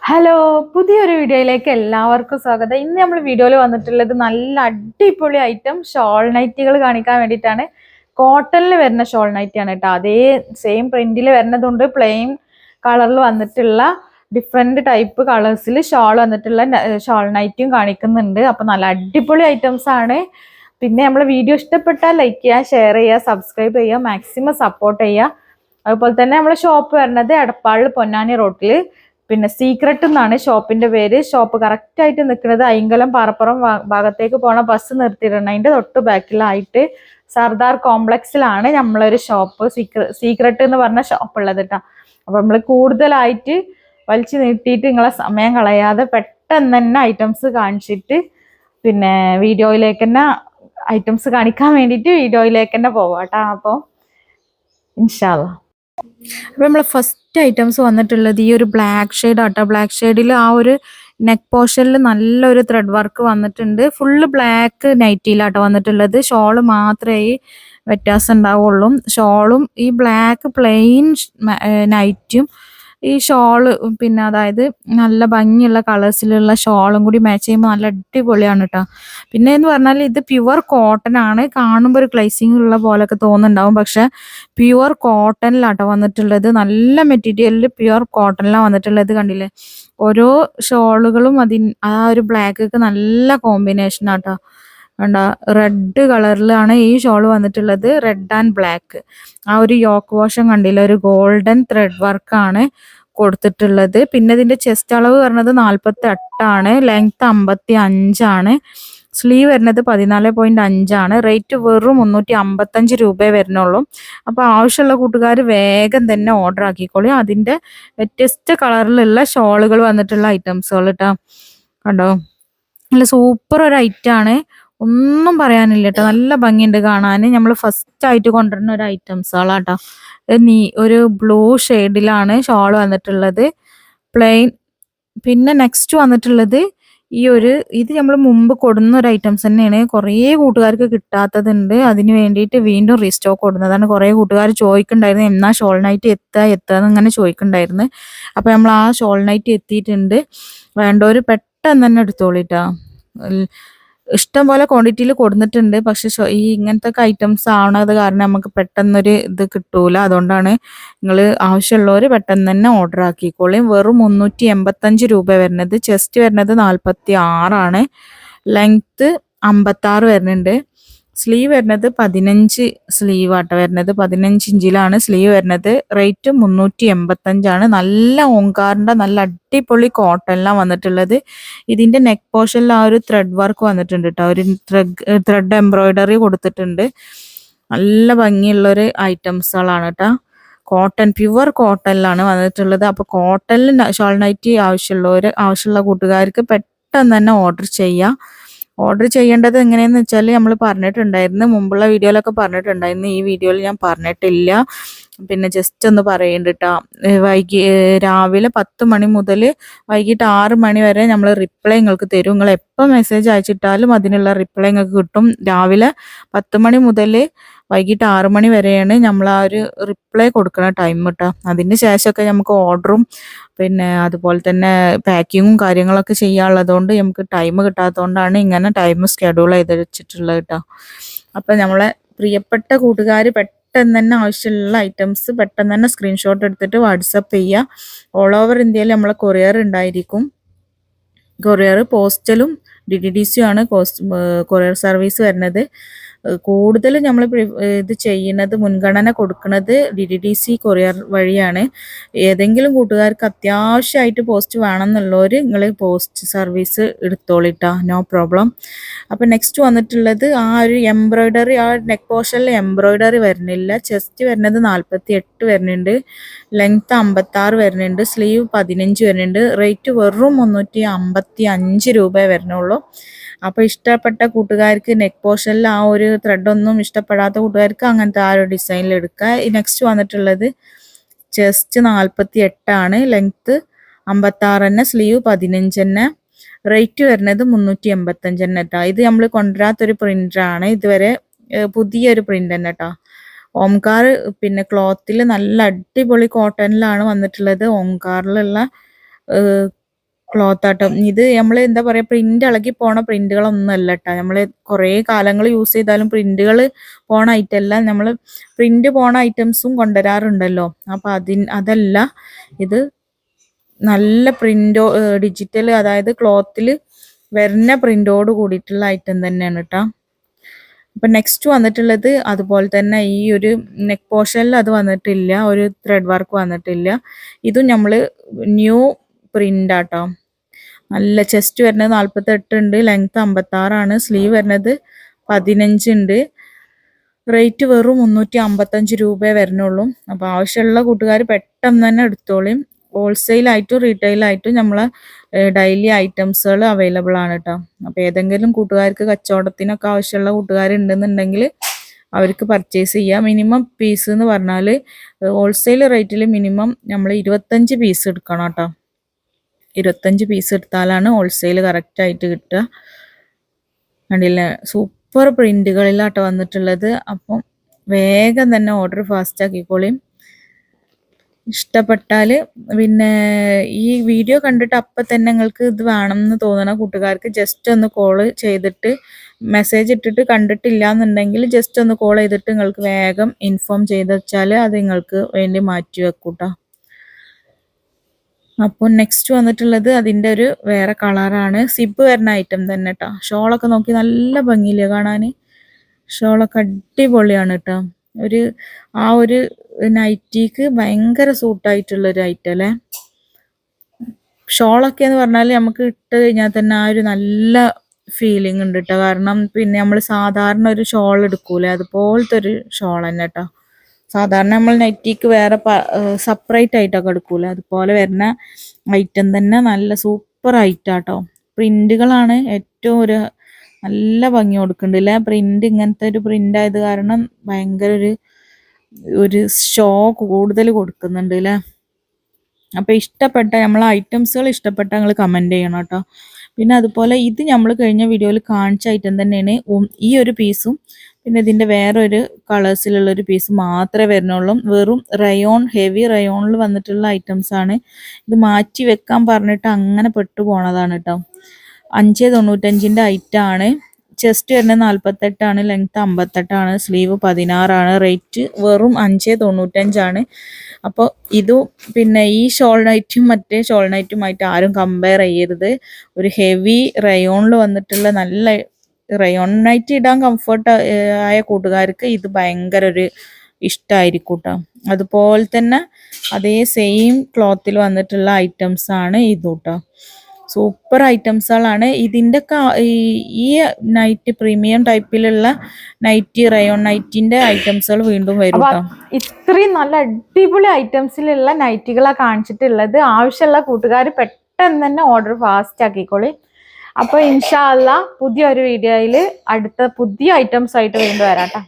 Hello, പുതിയൊരു വീഡിയോയിലേക്ക് എല്ലാവർക്കും സ്വാഗതം. ഇന്ന് നമ്മൾ വീഡിയോയിൽ വന്നിട്ടുള്ളത് നല്ല അടിപൊളി ഐറ്റം ഷോൾ നൈറ്റികൾ കാണിക്കാൻ വേണ്ടിയിട്ടാണ്. കോട്ടണിൽ വരുന്ന ഷോൾ നൈറ്റി ആണ് കേട്ടോ. അതേ സെയിം പ്രിന്റിൽ വരുന്നതുകൊണ്ട് പ്ലെയിൻ കളറിൽ വന്നിട്ടുള്ള ഡിഫറെന്റ് ടൈപ്പ് കളേഴ്സിൽ ഷോൾ വന്നിട്ടുള്ള ഷോൾ നൈറ്റിയും കാണിക്കുന്നുണ്ട്. അപ്പൊ നല്ല അടിപൊളി ഐറ്റംസ് ആണ്. പിന്നെ നമ്മളെ വീഡിയോ ഇഷ്ടപ്പെട്ടാൽ ലൈക്ക് ചെയ്യുക, ഷെയർ ചെയ്യുക, സബ്സ്ക്രൈബ് ചെയ്യുക, മാക്സിമം സപ്പോർട്ട് ചെയ്യുക. അതുപോലെ തന്നെ നമ്മളെ ഷോപ്പ് വരുന്നത് എടപ്പാളിൽ പൊന്നാനി റോട്ടിൽ, പിന്നെ സീക്രട്ട് എന്നാണ് ഷോപ്പിന്റെ പേര്. ഷോപ്പ് കറക്റ്റ് ആയിട്ട് നിൽക്കുന്നത് അയിങ്കലം പാറപ്പുറം ഭാഗത്തേക്ക് പോണ ബസ് നിർത്തിയിട്ടുണ്ട്. അതിന്റെ തൊട്ട് ബാക്കിലായിട്ട് സർദാർ കോംപ്ലക്സിലാണ് നമ്മളൊരു ഷോപ്പ് സീക്രട്ട് എന്ന് പറഞ്ഞ ഷോപ്പ് ഉള്ളത് കേട്ടോ. അപ്പൊ നമ്മൾ കൂടുതലായിട്ട് വലിച്ചു നീട്ടിയിട്ട് നിങ്ങളെ സമയം കളയാതെ പെട്ടെന്ന് തന്നെ ഐറ്റംസ് കാണിച്ചിട്ട് പിന്നെ വീഡിയോയിലേക്ക് തന്നെ ഐറ്റംസ് കാണിക്കാൻ വേണ്ടിയിട്ട് വീഡിയോയിലേക്ക് തന്നെ പോവാം കേട്ടോ. അപ്പോൾ ഇൻഷാ അല്ലാ. അപ്പൊ നമ്മൾ ഫസ്റ്റ് ഐറ്റംസ് വന്നിട്ടുള്ളത് ഈ ഒരു ബ്ലാക്ക് ഷെയ്ഡ് ആട്ടോ. ബ്ലാക്ക് ഷെയ്ഡിൽ ആ ഒരു നെക്ക് പോർഷനിൽ നല്ലൊരു ത്രെഡ് വർക്ക് വന്നിട്ടുണ്ട്. ഫുള്ള് ബ്ലാക്ക് നൈറ്റിയിലാട്ടോ വന്നിട്ടുള്ളത്. ഷോള് മാത്രമേ ഈ വ്യത്യാസം ഉണ്ടാവുള്ളൂ. ഷോളും ഈ ബ്ലാക്ക് പ്ലെയിൻ നൈറ്റും ഈ ഷോള് പിന്നെ അതായത് നല്ല ഭംഗിയുള്ള കളേഴ്സിലുള്ള ഷോളും കൂടി മാച്ച് ചെയ്യുമ്പോൾ നല്ല അടിപൊളിയാണ് കേട്ടോ. പിന്നെ എന്ന് പറഞ്ഞാൽ ഇത് പ്യുവർ കോട്ടൺ ആണ്. കാണുമ്പോൾ ഒരു ഗ്ലേസിംഗ് ഉള്ള പോലൊക്കെ തോന്നുന്നുണ്ടാവും, പക്ഷെ പ്യുവർ കോട്ടണിലാട്ടോ വന്നിട്ടുള്ളത്. നല്ല മെറ്റീരിയലിൽ പ്യുവർ കോട്ടണിലാണ് വന്നിട്ടുള്ളത്. കണ്ടില്ലേ, ഓരോ ഷോളുകളും ആ ഒരു ബ്ലാക്ക് നല്ല കോമ്പിനേഷൻ ആട്ടോ. കണ്ട, റെഡ് കളറിലാണ് ഈ ഷോൾ വന്നിട്ടുള്ളത്. Red and black. ആ ഒരു യോക്ക് വാഷം കണ്ടില്ല, ഒരു ഗോൾഡൻ ത്രെഡ് വർക്കാണ് കൊടുത്തിട്ടുള്ളത്. പിന്നെ ഇതിന്റെ ചെസ്റ്റ് അളവ് പറഞ്ഞത് 48 ലെങ്ത് 55. സ്ലീവ് വരുന്നത് 14.5. റേറ്റ് വെറും 355 രൂപയെ വരുന്നുള്ളൂ. അപ്പൊ ആവശ്യമുള്ള കൂട്ടുകാർ വേഗം തന്നെ ഓർഡർ ആക്കിക്കോളി. അതിന്റെ വ്യത്യസ്ത കളറിലുള്ള ഷോളുകൾ വന്നിട്ടുള്ള ഐറ്റംസുകൾ കേട്ടോ. കണ്ടോ, നല്ല സൂപ്പർ ഒരു ഐറ്റാണ്, ഒന്നും പറയാനില്ല കേട്ടോ. നല്ല ഭംഗിയുണ്ട് കാണാൻ. നമ്മൾ ഫസ്റ്റ് ആയിട്ട് കൊണ്ടുവരുന്ന ഒരു ഐറ്റംസുകളാട്ടോ. ഒരു ബ്ലൂ ഷെയ്ഡിലാണ് ഷോൾ വന്നിട്ടുള്ളത്, പ്ലെയിൻ. പിന്നെ നെക്സ്റ്റ് വന്നിട്ടുള്ളത് ഇത് നമ്മൾ മുമ്പ് കൊടുന്ന ഒരു ഐറ്റംസ് തന്നെയാണ്. കുറേ കൂട്ടുകാർക്ക് കിട്ടാത്തതുണ്ട്, അതിന് വേണ്ടിയിട്ട് വീണ്ടും റീസ്റ്റോക്ക് കൊടുക്കുന്നതാണ്. കുറേ കൂട്ടുകാർ ചോദിക്കുന്നുണ്ടായിരുന്നു എന്നാ ഷോൾ നൈറ്റ് എത്തുക എന്നിങ്ങനെ ചോദിക്കുന്നുണ്ടായിരുന്നു. അപ്പൊ നമ്മൾ ആ ഷോൾ നൈറ്റ് എത്തിയിട്ടുണ്ട്. വേണ്ടവര് പെട്ടെന്ന് തന്നെ എടുത്തോളിട്ടാ. ഇഷ്ടം പോലെ ക്വാണ്ടിറ്റിയിൽ കൊടുത്തിട്ടുണ്ട്, പക്ഷെ ഈ ഇങ്ങനത്തെ ഐറ്റംസ് ആവണത് കാരണം നമുക്ക് പെട്ടെന്നൊരു ഇത് കിട്ടൂല. അതുകൊണ്ടാണ് നിങ്ങൾ ആവശ്യമുള്ളവർ പെട്ടെന്ന് തന്നെ ഓർഡർ ആക്കിക്കോളയും. വെറും 385 രൂപ വരുന്നത്. ചെസ്റ്റ് വരുന്നത് 46, ലെങ്ത്ത് 56 വരുന്നുണ്ട്. സ്ലീവ് വരുന്നത് 15 സ്ലീവ് ആട്ടോ വരുന്നത്. 15 ഇഞ്ചിലാണ് സ്ലീവ് വരുന്നത്. റേറ്റ് 385. നല്ല ഓങ്കാറിന്റെ നല്ല അടിപൊളി കോട്ടണിലാണ് വന്നിട്ടുള്ളത്. ഇതിന്റെ നെക്ക് പോർഷനിൽ ആ ഒരു ത്രെഡ് വർക്ക് വന്നിട്ടുണ്ട് കേട്ടോ. ഒരു ത്രെഡ് എംബ്രോയിഡറി കൊടുത്തിട്ടുണ്ട്. നല്ല ഭംഗിയുള്ളൊരു ഐറ്റംസുകളാണ് കേട്ടോ. കോട്ടൺ, പ്യുവർ കോട്ടണിലാണ് വന്നിട്ടുള്ളത്. അപ്പൊ കോട്ടണിൽ ഷോൾ നൈറ്റി ആവശ്യമുള്ള കൂട്ടുകാർക്ക് പെട്ടെന്ന് തന്നെ ഓർഡർ ചെയ്യാം. ഓർഡർ ചെയ്യേണ്ടത് എങ്ങനെയാന്ന് വെച്ചാൽ നമ്മൾ പറഞ്ഞിട്ടുണ്ടായിരുന്നു, മുമ്പുള്ള വീഡിയോയിലൊക്കെ പറഞ്ഞിട്ടുണ്ടായിരുന്നു. ഈ വീഡിയോയിൽ ഞാൻ പറഞ്ഞിട്ടില്ല, പിന്നെ ജസ്റ്റ് ഒന്ന് പറയുന്നുണ്ട് കേട്ടോ. രാവിലെ 10 മണി മുതൽ വൈകിട്ട് 6 മണി വരെ നമ്മൾ റിപ്ലൈ നിങ്ങൾക്ക് തരും. നിങ്ങൾ എപ്പോൾ മെസ്സേജ് അയച്ചിട്ടാലും അതിനുള്ള റിപ്ലൈ നിങ്ങൾക്ക് കിട്ടും. രാവിലെ 10 മണി മുതൽ വൈകിട്ട് 6 മണി വരെയാണ് നമ്മൾ ആ ഒരു റിപ്ലൈ കൊടുക്കുന്ന ടൈം കേട്ടോ. അതിന് ശേഷമൊക്കെ നമുക്ക് ഓർഡറും പിന്നെ അതുപോലെ തന്നെ പാക്കിങ്ങും കാര്യങ്ങളൊക്കെ ചെയ്യാനുള്ളതുകൊണ്ട് നമുക്ക് ടൈം കിട്ടാത്തതുകൊണ്ടാണ് ഇങ്ങനെ ടൈം സ്കെഡ്യൂൾ ചെയ്ത് വെച്ചിട്ടുള്ളത് കേട്ടോ. അപ്പം നമ്മളെ പ്രിയപ്പെട്ട കൂട്ടുകാർ പെട്ടെന്ന് തന്നെ ആവശ്യമുള്ള ഐറ്റംസ് പെട്ടെന്ന് തന്നെ സ്ക്രീൻഷോട്ട് എടുത്തിട്ട് വാട്സപ്പ് ചെയ്യുക. ഓൾ ഓവർ ഇന്ത്യയിൽ നമ്മളെ കൊറിയർ ഉണ്ടായിരിക്കും. കൊറിയർ പോസ്റ്റലും DTDC ആണ് കൊറിയർ സർവീസ് വരുന്നത്. കൂടുതൽ നമ്മൾ ഇത് ചെയ്യുന്നത്, മുൻഗണന കൊടുക്കുന്നത് DTDC കൊറിയർ വഴിയാണ്. ഏതെങ്കിലും കൂട്ടുകാർക്ക് അത്യാവശ്യമായിട്ട് പോസ്റ്റ് വേണമെന്നുള്ളവർ നിങ്ങൾ പോസ്റ്റ് സർവീസ് എടുത്തോളിട്ടാ, നോ പ്രോബ്ലം. അപ്പം നെക്സ്റ്റ് വന്നിട്ടുള്ളത് ആ ഒരു എംബ്രോയിഡറി, ആ നെക്ക് പോർഷനിൽ എംബ്രോയിഡറി വരുന്നില്ല. ചെസ്റ്റ് വരുന്നത് 48 വരുന്നുണ്ട്, ലെങ്ത്ത് 56 വരുന്നുണ്ട്, സ്ലീവ് 15 വരുന്നുണ്ട്. റേറ്റ് വെറും 355 രൂപ വരുന്നുള്ളൂ. അപ്പോൾ ഇഷ്ടപ്പെട്ട കൂട്ടുകാർക്ക് നെക്ക് പോർഷനിൽ ആ ഒരു ത്രെഡൊന്നും ഇഷ്ടപ്പെടാത്ത കൂട്ടുകാർക്ക് അങ്ങനത്തെ ആ ഒരു ഡിസൈനിൽ എടുക്കുക. നെക്സ്റ്റ് വന്നിട്ടുള്ളത് ചെസ്റ്റ് 48, ലെങ്ത്ത് 56 തന്നെ, സ്ലീവ് 15 തന്നെ. റേറ്റ് വരുന്നത് 385 തന്നെ കേട്ടോ. ഇത് നമ്മൾ കൊണ്ടുവരാത്തൊരു പ്രിൻ്ററാണ്, ഇതുവരെ പുതിയൊരു പ്രിൻ്റ് തന്നെ കേട്ടോ. ഓംകാർ പിന്നെ ക്ലോത്തിൽ നല്ല അടിപൊളി കോട്ടണിലാണ് വന്നിട്ടുള്ളത്. ഓംകാറിലുള്ള ക്ലോത്ത് ആട്ടോ. ഇത് നമ്മൾ എന്താ പറയുക, പ്രിന്റ് ഇളകി പോണ പ്രിന്റുകളൊന്നും അല്ല കേട്ടോ. നമ്മൾ കുറേ കാലങ്ങൾ യൂസ് ചെയ്താലും പ്രിന്റുകൾ പോണ ഐറ്റം അല്ല. നമ്മൾ പ്രിന്റ് പോണ ഐറ്റംസും കൊണ്ടുവരാറുണ്ടല്ലോ. അപ്പം അതല്ല, ഇത് നല്ല പ്രിന്റോ ഡിജിറ്റൽ, അതായത് ക്ലോത്തിൽ വരുന്ന പ്രിന്റോട് കൂടിയിട്ടുള്ള ഐറ്റം തന്നെയാണ് കേട്ടോ. അപ്പം നെക്സ്റ്റ് വന്നിട്ടുള്ളത് അതുപോലെ തന്നെ ഈ ഒരു നെക്ക് പോർഷനിൽ അത് വന്നിട്ടില്ല, ഒരു ത്രെഡ് വർക്ക് വന്നിട്ടില്ല. ഇതും നമ്മൾ ന്യൂ പ്രിന്റ് ആട്ടോ. നല്ല ചെസ്റ്റ് വരുന്നത് 48 ഉണ്ട്, ലെങ്ത് 56, സ്ലീവ് വരുന്നത് 15 ഉണ്ട്. റേറ്റ് വെറും 355 രൂപയെ വരുന്നുള്ളൂ. അപ്പോൾ ആവശ്യമുള്ള കൂട്ടുകാർ പെട്ടെന്ന് തന്നെ എടുത്തോളും. ഹോൾസെയിലായിട്ടും റീറ്റെയിലായിട്ടും നമ്മളെ ഡെയിലി ഐറ്റംസുകൾ അവൈലബിൾ ആണ് കേട്ടോ. അപ്പോൾ ഏതെങ്കിലും കൂട്ടുകാർക്ക് കച്ചവടത്തിനൊക്കെ ആവശ്യമുള്ള കൂട്ടുകാരുണ്ടെന്നുണ്ടെങ്കിൽ അവർക്ക് പർച്ചേസ് ചെയ്യാം. മിനിമം പീസ് എന്ന് പറഞ്ഞാൽ ഹോൾസെയിൽ റേറ്റിൽ മിനിമം നമ്മൾ 25 പീസ് എടുക്കണം കേട്ടോ. 25 പീസ് എടുത്താലാണ് ഹോൾസെയിൽ കറക്റ്റായിട്ട് കിട്ടുക. കണ്ടില്ലേ, സൂപ്പർ പ്രിന്റുകളിലാട്ടോ വന്നിട്ടുള്ളത്. അപ്പം വേഗം തന്നെ ഓർഡർ ഫാസ്റ്റ് ആക്കിക്കോളിയും. ഇഷ്ടപ്പെട്ടാൽ പിന്നെ ഈ വീഡിയോ കണ്ടിട്ട് അപ്പം തന്നെ നിങ്ങൾക്ക് ഇത് വേണമെന്ന് തോന്നുന്ന കൂട്ടുകാർക്ക് ജസ്റ്റ് ഒന്ന് കോൾ ചെയ്തിട്ട് മെസ്സേജ് ഇട്ടിട്ട് കണ്ടിട്ടില്ല എന്നുണ്ടെങ്കിൽ ജസ്റ്റ് ഒന്ന് കോൾ ചെയ്തിട്ട് നിങ്ങൾക്ക് വേഗം ഇൻഫോം ചെയ്ത് വെച്ചാൽ അത് നിങ്ങൾക്ക് വേണ്ടി മാറ്റി വെക്കൂട്ടോ. അപ്പോൾ നെക്സ്റ്റ് വന്നിട്ടുള്ളത് അതിൻ്റെ ഒരു വേറെ കളറാണ്. സിബ് വരുന്ന ഐറ്റം തന്നെ കേട്ടോ. ഷോളൊക്കെ നോക്കി നല്ല ഭംഗിയില്ലേ കാണാൻ. ഷോളൊക്കെ അടിപൊളിയാണ് കേട്ടോ. ആ ഒരു നൈറ്റിക്ക് ഭയങ്കര സൂട്ടായിട്ടുള്ളൊരു ഐറ്റം അല്ലേ. ഷോളൊക്കെ എന്ന് പറഞ്ഞാൽ നമുക്ക് ഇട്ട് കഴിഞ്ഞാൽ തന്നെ ആ ഒരു നല്ല ഫീലിംഗ് ഉണ്ട് കേട്ടോ. കാരണം പിന്നെ നമ്മൾ സാധാരണ ഒരു ഷോൾ എടുക്കൂലേ, അതുപോലത്തെ ഒരു ഷോൾ തന്നെ കേട്ടോ. സാധാരണ നമ്മൾ നൈറ്റിക്ക് വേറെ സെപ്പറേറ്റ് ആയിട്ടൊക്കെ എടുക്കൂല, അതുപോലെ വരുന്ന ഐറ്റം തന്നെ. നല്ല സൂപ്പർ ഐറ്റം കേട്ടോ. പ്രിന്റുകളാണ് ഏറ്റവും നല്ല ഭംഗി കൊടുക്കുന്നുണ്ടല്ലേ. പ്രിന്റ് ഇങ്ങനത്തെ ഒരു പ്രിന്റ് ആയത് കാരണം ഭയങ്കര ഒരു ഷോ കൂടുതൽ കൊടുക്കുന്നുണ്ട് അല്ലേ. അപ്പോൾ ഇഷ്ടപ്പെട്ട നമ്മളെ ഐറ്റംസുകൾ ഇഷ്ടപ്പെട്ട നിങ്ങൾ കമൻറ്റ് ചെയ്യണം കേട്ടോ. പിന്നെ അതുപോലെ ഇത് നമ്മൾ കഴിഞ്ഞ വീഡിയോയിൽ കാണിച്ച ഐറ്റം തന്നെയാണ് ഈ ഒരു പീസും. പിന്നെ ഇതിൻ്റെ വേറൊരു കളേഴ്സിലുള്ളൊരു പീസ് മാത്രമേ വരുന്നുള്ളൂ. വെറും റയോൺ, ഹെവി റയോണിൽ വന്നിട്ടുള്ള ഐറ്റംസാണ്. ഇത് മാറ്റി വെക്കാൻ പറഞ്ഞിട്ട് അങ്ങനെ പെട്ടു പോണതാണ് കേട്ടോ. 595 ഐറ്റമാണ്. ചെസ്റ്റ് വരുന്നത് 48, ലെങ്ത് 58, സ്ലീവ് 16, റേറ്റ് വെറും 595. അപ്പോൾ ഇതും പിന്നെ ഈ ഷോൾ നൈറ്റും മറ്റേ ഷോൾ നൈറ്റുമായിട്ട് ആരും കമ്പയർ ചെയ്യരുത്. ഒരു ഹെവി റയോണിൽ വന്നിട്ടുള്ള നല്ല റയോൺ നൈറ്റ് ഇടാൻ കംഫർട്ട് ആയ കൂട്ടുകാർക്ക് ഇത് ഭയങ്കര ഒരു ഇഷ്ടമായിരിക്കും കേട്ടോ. അതുപോലെ തന്നെ അതേ സെയിം ക്ലോത്തിൽ വന്നിട്ടുള്ള ഐറ്റംസ് ആണ് ഇതും കേട്ടോ. സൂപ്പർ ഐറ്റംസുകളാണ്. ഇതിൻ്റെ ഈ നൈറ്റ് പ്രീമിയം ടൈപ്പിലുള്ള നൈറ്റി, റയോൺ നൈറ്റിന്റെ ഐറ്റംസുകൾ വീണ്ടും വരും കേട്ടോ. ഇത്രയും നല്ല അടിപൊളി ഐറ്റംസിലുള്ള നൈറ്റികളാണ് കാണിച്ചിട്ടുള്ളത്. ആവശ്യമുള്ള കൂട്ടുകാർ പെട്ടെന്ന് തന്നെ ഓർഡർ ഫാസ്റ്റ് ആക്കിക്കോളി. അപ്പോൾ ഇൻഷാ അല്ലാ പുതിയൊരു വീഡിയോയിൽ അടുത്ത പുതിയ ഐറ്റംസ് ആയിട്ട് വീണ്ടും വരാം കേട്ടോ.